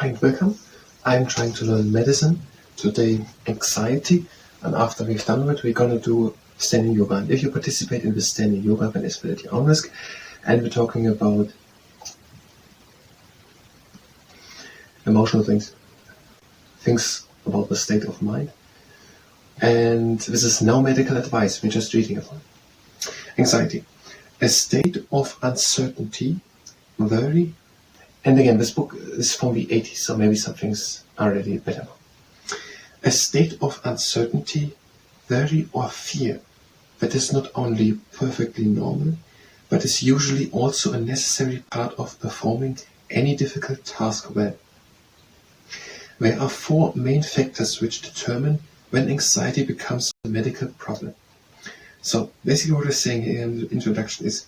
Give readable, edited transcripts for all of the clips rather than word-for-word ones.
Hi, welcome. I'm trying to learn medicine, today anxiety, and after we've done it, we're going to do standing yoga. And if you participate in the standing yoga, then it's at your own risk. And we're talking about emotional things about the state of mind. And this is no medical advice, we're just reading about it. Anxiety, a state of uncertainty, worry. And again, this book is from the 80s, so maybe some things are already better now. A state of uncertainty, worry or fear that is not only perfectly normal, but is usually also a necessary part of performing any difficult task well. There are four main factors which determine when anxiety becomes a medical problem. So basically what we're saying here in the introduction is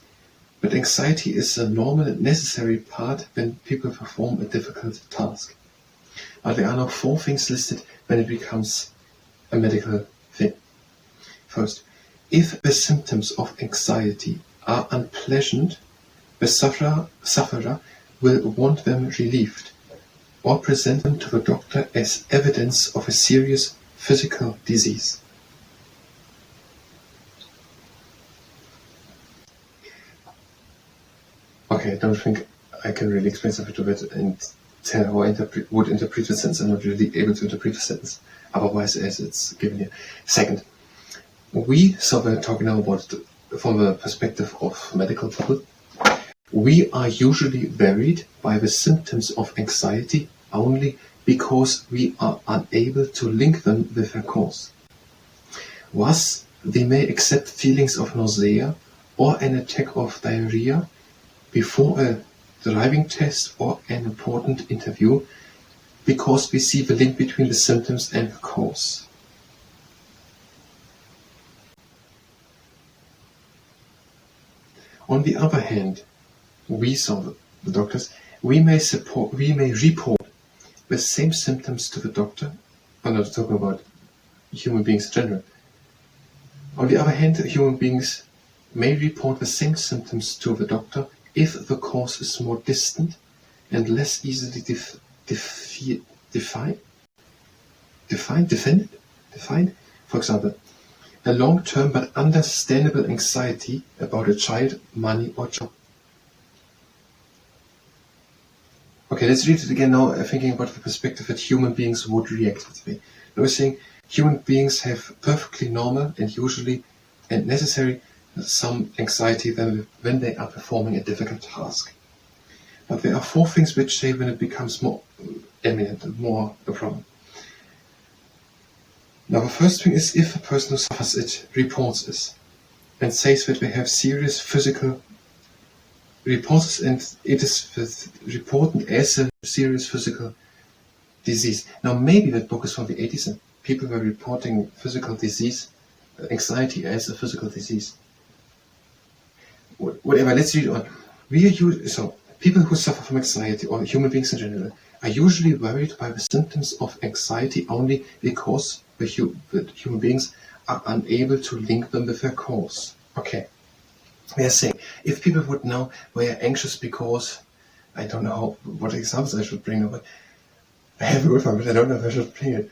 that anxiety is a normal and necessary part when people perform a difficult task. But there are now four things listed when it becomes a medical thing. First, if the symptoms of anxiety are unpleasant, the sufferer will want them relieved or present them to the doctor as evidence of a serious physical disease. Okay, I don't think I can really explain something to that and tell how I would interpret the sentence. I'm not really able to interpret the sentence, otherwise as it's given here. Second, so we're talking now about from the perspective of medical people, we are usually worried by the symptoms of anxiety only because we are unable to link them with a cause. Thus, we may accept feelings of nausea or an attack of diarrhea before a driving test or an important interview because we see the link between the symptoms and the cause. On the other hand, the doctors, we may report the same symptoms to the doctor. I'm not talking about human beings in general. On the other hand, human beings may report the same symptoms to the doctor if the cause is more distant and less easily defined. For example, a long-term but understandable anxiety about a child, money, or job. Okay, let's read it again now, thinking about the perspective that human beings would react this way. Now we're saying human beings have perfectly normal and usually and necessary some anxiety when they are performing a difficult task. But there are four things which say when it becomes more eminent and more a problem. Now the first thing is if a person who suffers it reports this and says that they have serious physical reports and it is reported as a serious physical disease. Now maybe that book is from the 80s and people were reporting physical disease, anxiety as a physical disease. Whatever, let's read on. So people who suffer from anxiety, or human beings in general, are usually worried by the symptoms of anxiety only because the human beings are unable to link them with their cause. Okay. We are saying, if people would know they are anxious because, I don't know what examples I should bring, but I have a good one, but I don't know if I should bring it.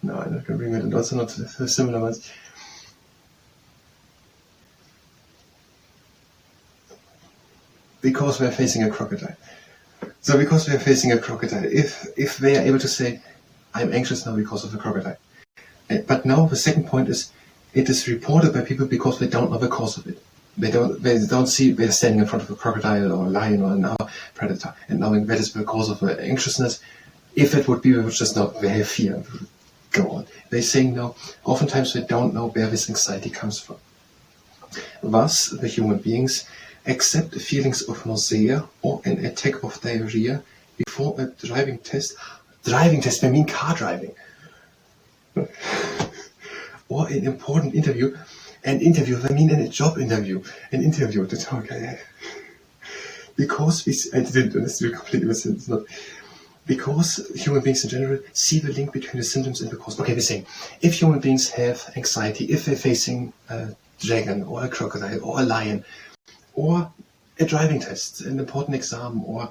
No, I'm not going to bring it, and also not the similar ones. Because we are facing a crocodile. So because we are facing a crocodile, if they are able to say, I'm anxious now because of the crocodile. But now the second point is, it is reported by people because they don't know the cause of it. They don't see they're standing in front of a crocodile or a lion or another predator and knowing that is the cause of the anxiousness. If it would be, they would just know they have fear. Go on. They're saying now, oftentimes they don't know where this anxiety comes from. Thus, the human beings accept feelings of nausea or an attack of diarrhea before a driving test. Driving test, I mean car driving. Or an important interview. An interview, I mean a job interview. An interview to talk. Because I didn't understand completely what it's not. Because human beings in general see the link between the symptoms and the cause. Okay, we're saying, if human beings have anxiety, if they're facing a dragon or a crocodile or a lion, or a driving test, an important exam, or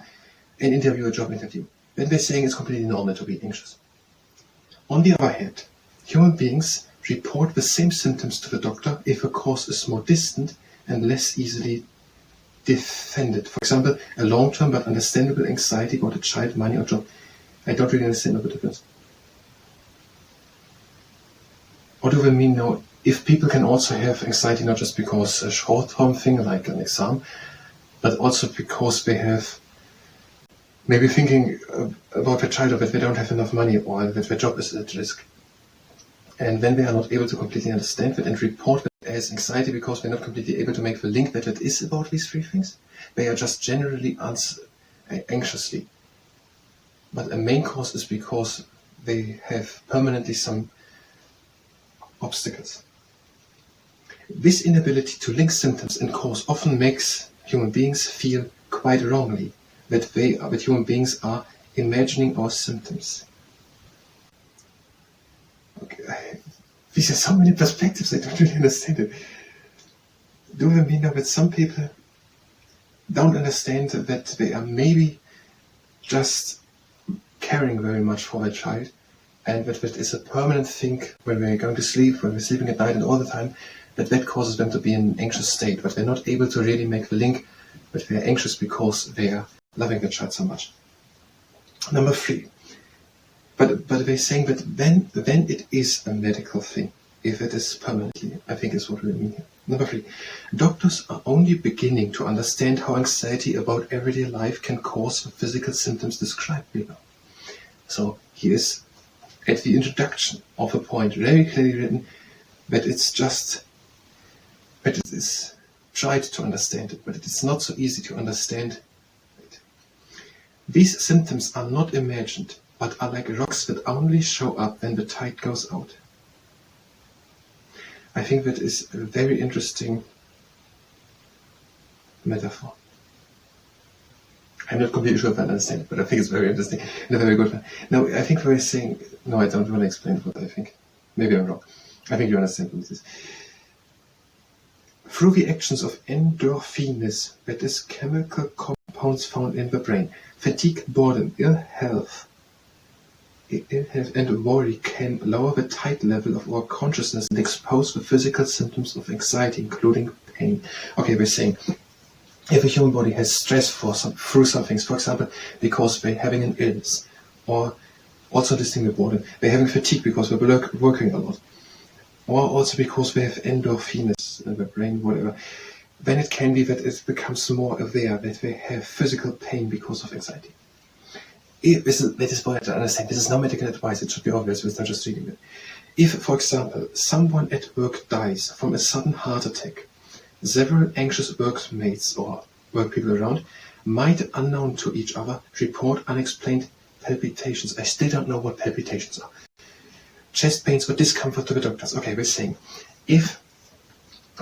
an interview, a job interview, then we're saying it's completely normal to be anxious. On the other hand, human beings report the same symptoms to the doctor if a cause is more distant and less easily defended. For example, a long-term but understandable anxiety about a child, money, or job. I don't really understand the difference. What do we mean now? If people can also have anxiety not just because a short-term thing like an exam, but also because they have maybe thinking about their child or that they don't have enough money or that their job is at risk. And then they are not able to completely understand that and report that as anxiety because they're not completely able to make the link that it is about these three things. They are just generally anxiously. But a main cause is because they have permanently some obstacles. This inability to link symptoms and cause often makes human beings feel quite wrongly that human beings are imagining our symptoms. Okay. These are so many perspectives, I don't really understand it. Do we mean now that some people don't understand that they are maybe just caring very much for their child, and that is a permanent thing when we're going to sleep, when we're sleeping at night and all the time, that causes them to be in an anxious state, but they're not able to really make the link that they're anxious because they are loving their child so much. Number 3. But they're saying that then it is a medical thing, if it is permanently, I think is what we mean here. Number 3. Doctors are only beginning to understand how anxiety about everyday life can cause the physical symptoms described below. So here is at the introduction of a point very clearly written that it's just that it is tried to understand it, but it is not so easy to understand it. These symptoms are not imagined, but are like rocks that only show up when the tide goes out. I think that is a very interesting metaphor. I'm not completely sure if I understand it, but I think it's very interesting and a very good one. Now, I think we're saying, no, I don't want to explain what I think. Maybe I'm wrong. I think you understand what this is. Through the actions of endorphins, that is chemical compounds found in the brain, fatigue, boredom, ill health and worry can lower the tide level of our consciousness and expose the physical symptoms of anxiety, including pain. Okay, we're saying if a human body has stress through some things, for example, because they're having an illness, or also this thing with boredom, they're having fatigue because they're working a lot, or also because they have endorphins in the brain, whatever, then it can be that it becomes more aware that they have physical pain because of anxiety. This is what I understand. This is no medical advice. It should be obvious. We're not just reading it. If, for example, someone at work dies from a sudden heart attack, several anxious workmates or work people around might, unknown to each other, report unexplained palpitations. I still don't know what palpitations are. Chest pains or discomfort to the doctors. Okay, we're saying if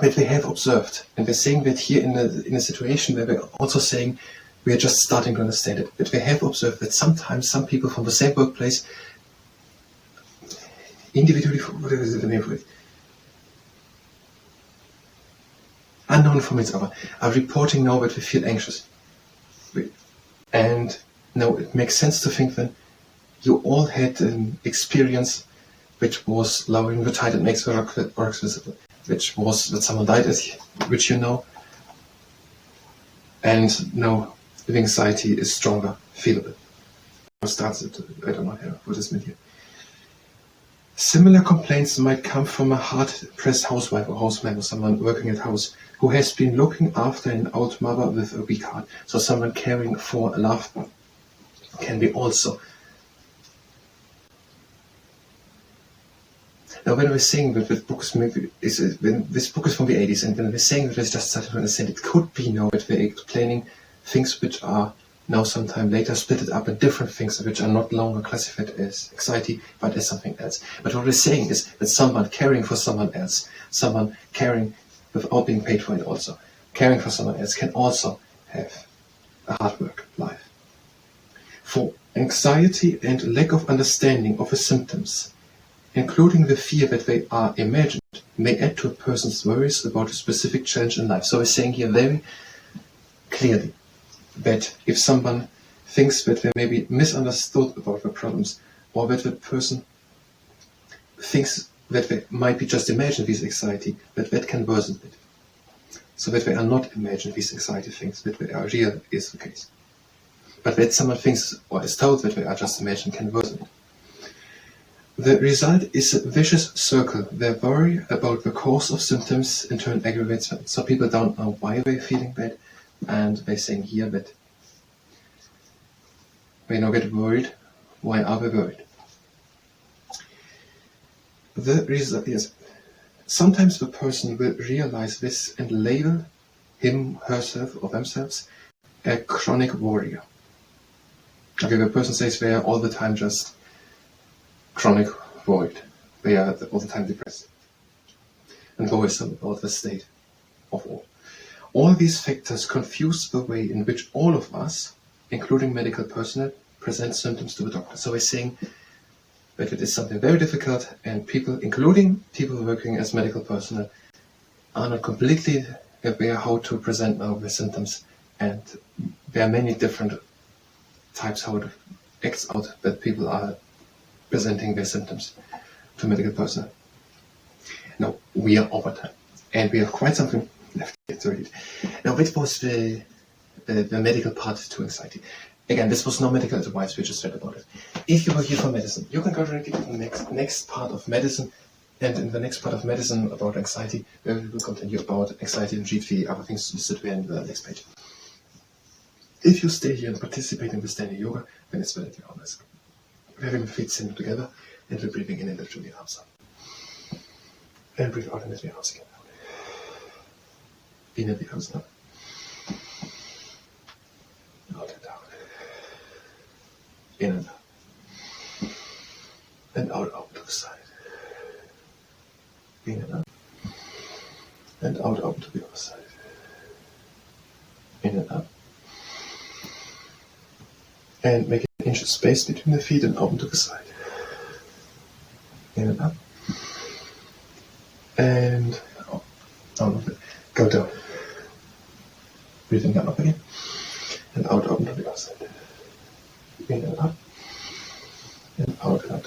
that they have observed, and we're saying that here in a situation where we're also saying we are just starting to understand it, but we have observed that sometimes some people from the same workplace, individually, whatever is the name for it, unknown from each other, are reporting now that we feel anxious. And now it makes sense to think then you all had an experience which was lowering the tide and makes the rocks visible, which was that someone died, which you know, and now the anxiety is stronger, feelable. Or starts it, I don't know what is meant here. Similar complaints might come from a hard-pressed housewife or houseman or someone working at house who has been looking after an old mother with a weak heart. So someone caring for a loved one can be also. Now, when we're saying that this book is from the 80s, and when we're saying that it's just started to understand, it could be now that we're explaining things which are now sometime later split it up in different things which are not longer classified as anxiety but as something else. But what we're saying is that someone caring for someone else, someone caring without being paid for it also, caring for someone else can also have a hard work life. For anxiety and lack of understanding of the symptoms, including the fear that they are imagined, may add to a person's worries about a specific challenge in life. So we're saying here very clearly that if someone things that were maybe misunderstood about the problems, or that the person thinks that they might be just imagined with anxiety, that can worsen it. So that they are not imagined with anxiety things, that they are real is the case. But that someone thinks or is told that they are just imagined can worsen it. The result is a vicious circle. Their worry about the cause of symptoms in turn aggravates them. So people don't know why they're feeling bad, and they're saying here that they now get worried. Why are they worried? The result is sometimes the person will realize this and label him, herself, or themselves a chronic worrier. Okay, the person says they are all the time just chronic worried. They are all the time depressed and worrisome about the state of all. All these factors confuse the way in which all of us, including medical personnel, present symptoms to the doctor. So we're saying that it is something very difficult, and people, including people working as medical personnel, are not completely aware how to present now the symptoms, and there are many different types how it acts out that people are presenting their symptoms to medical personnel. Now, we are over time, and we have quite something left to read. Now, which was the medical part to anxiety? Again, this was no medical advice, we just read about it. If you were here for medicine, you can go directly to the next part of medicine, and in the next part of medicine about anxiety, we will continue about anxiety and read the other things listed there in the next page. If you stay here and participate in the standing yoga, then it's well at your own risk. We're having the feet sitting together, and we're breathing in and lifting the arms up. And breathe out and let the arms again out. In and the arms up. Out and down. In and out. And out to the side. In and out. And out to the other side. In and out. And make an inch of space between the feet and open to the side. In and up. And out of it. Go down. Breathing down up again. And out, open to the other side. In and up. And out, down.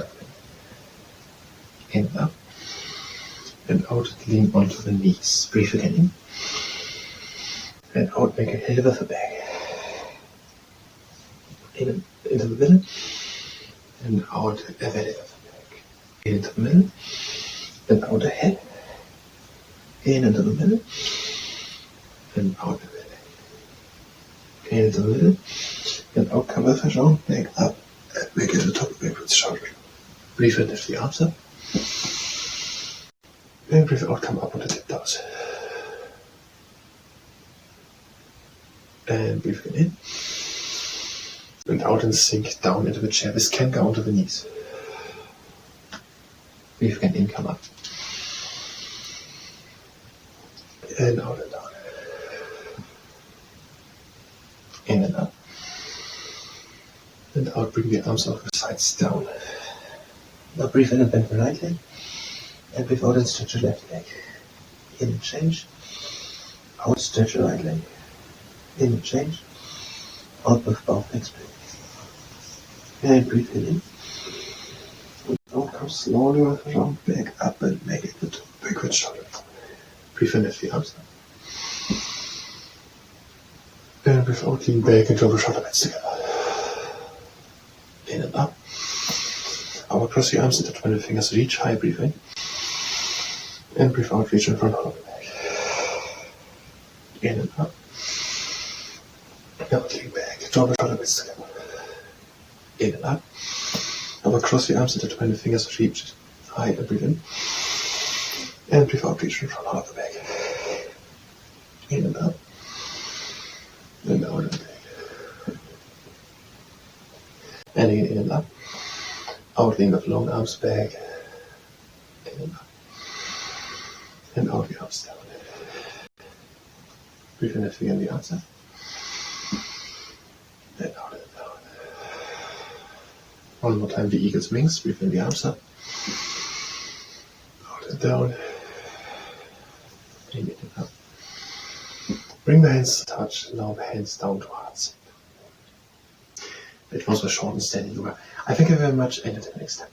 In and up. And out, lean onto the knees. Breathe again in. And out, make a hill with the back. In into the middle. And out, a belly with the back. In into the middle. And out ahead. In into the middle. And out the belly. In into the middle. And out, come with the shoulder, back up. And make it to the top of backwards shoulder. Breathe in, lift the arms up. And breathe out, come up on the tiptoes. And breathe in. And out and sink down into the chair. This can go onto the knees. Breathe again in, come up. And out and down. In and up. And out, bring the arms off the sides down. Now breathe in and bend the right leg. And breathe out and stretch the left leg. In and change. Out, stretch the right leg. In and change. Out with both legs back. And breathe in. And out, come slowly with around back up and make it to backward shoulder. Breathe in, lift the arms up. And breathe out, lean back and draw the shoulder blades together. In and up. Out, cross the arms and touch the fingers, reach high, breathe in. And breathe out, reach in front of the back. In and up. Now lean back, draw the shoulder blades together. In and up. Now cross the arms and touch the fingers, reach high and breathe in. And breathe out, reach in front of the back. In and up. And out and back. And again, in and up. Out, lean with long arms back. In and up. And out the arms down. Breathe in, lift again the arms up. And out and down. One more time, the eagle's wings. Breathe in the arms up. Out and down. In and up. Bring the hands to touch. Now the hands down to hearts. It was a short and steady yoga. I thank you very much, and until next time.